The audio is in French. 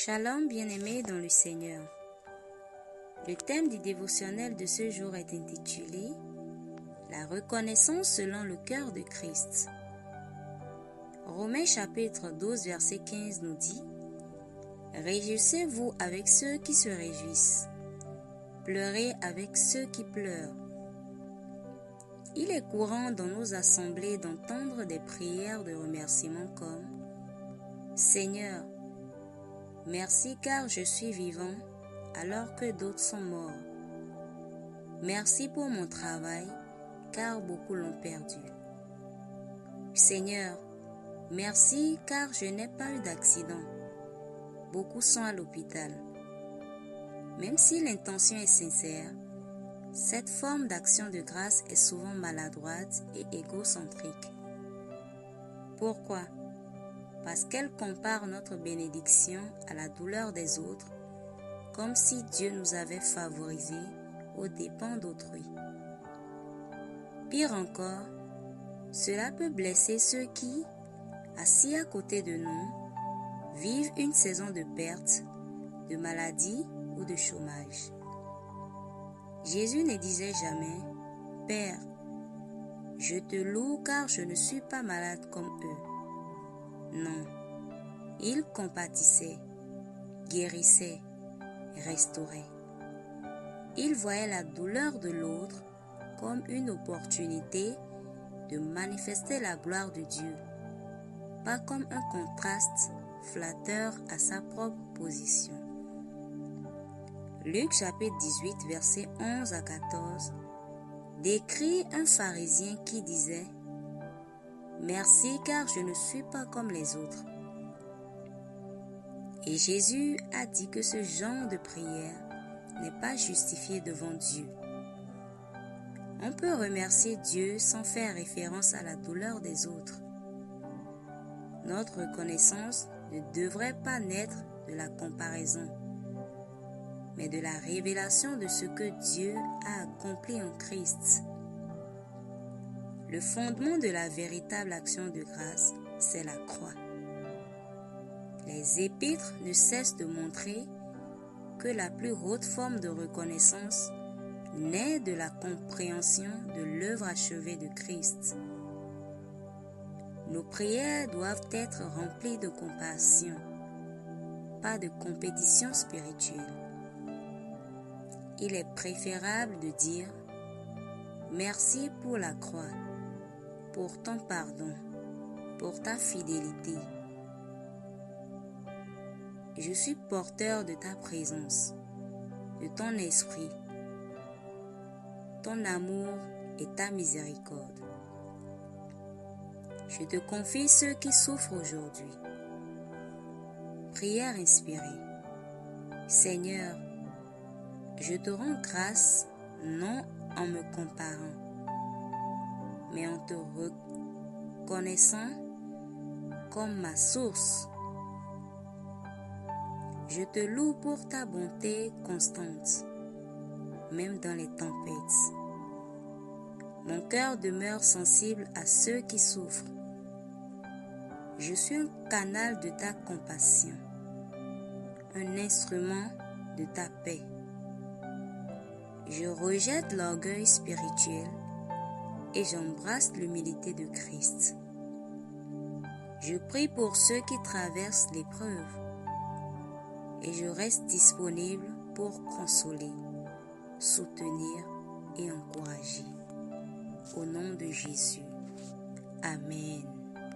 Shalom bien-aimés dans le Seigneur. Le thème du dévotionnel de ce jour est intitulé « La reconnaissance selon le cœur de Christ ». Romains chapitre 12 verset 15 nous dit « Réjouissez-vous avec ceux qui se réjouissent, pleurez avec ceux qui pleurent ». Il est courant dans nos assemblées d'entendre des prières de remerciement comme « Seigneur, merci car je suis vivant alors que d'autres sont morts. Merci pour mon travail car beaucoup l'ont perdu. Seigneur, merci car je n'ai pas eu d'accident. Beaucoup sont à l'hôpital. » Même si l'intention est sincère, cette forme d'action de grâce est souvent maladroite et égocentrique. Pourquoi ? Parce qu'elle compare notre bénédiction à la douleur des autres, comme si Dieu nous avait favorisés aux dépens d'autrui. Pire encore, cela peut blesser ceux qui, assis à côté de nous, vivent une saison de perte, de maladie ou de chômage. Jésus ne disait jamais « Père, je te loue car je ne suis pas malade comme eux ». Non, il compatissait, guérissait, restaurait. Il voyait la douleur de l'autre comme une opportunité de manifester la gloire de Dieu, pas comme un contraste flatteur à sa propre position. Luc chapitre 18 versets 11 à 14 décrit un pharisien qui disait « Merci car je ne suis pas comme les autres ». Et Jésus a dit que ce genre de prière n'est pas justifié devant Dieu. On peut remercier Dieu sans faire référence à la douleur des autres. Notre reconnaissance ne devrait pas naître de la comparaison, mais de la révélation de ce que Dieu a accompli en Christ. Le fondement de la véritable action de grâce, c'est la croix. Les épîtres ne cessent de montrer que la plus haute forme de reconnaissance naît de la compréhension de l'œuvre achevée de Christ. Nos prières doivent être remplies de compassion, pas de compétition spirituelle. Il est préférable de dire « Merci pour la croix, pour ton pardon, pour ta fidélité. Je suis porteur de ta présence, de ton esprit, ton amour et ta miséricorde. Je te confie ceux qui souffrent aujourd'hui. » Prière inspirée. Seigneur, je te rends grâce non en me comparant, mais en te reconnaissant comme ma source. Je te loue pour ta bonté constante, même dans les tempêtes. Mon cœur demeure sensible à ceux qui souffrent. Je suis un canal de ta compassion, un instrument de ta paix. Je rejette l'orgueil spirituel et j'embrasse l'humilité de Christ. Je prie pour ceux qui traversent l'épreuve et je reste disponible pour consoler, soutenir et encourager. Au nom de Jésus. Amen.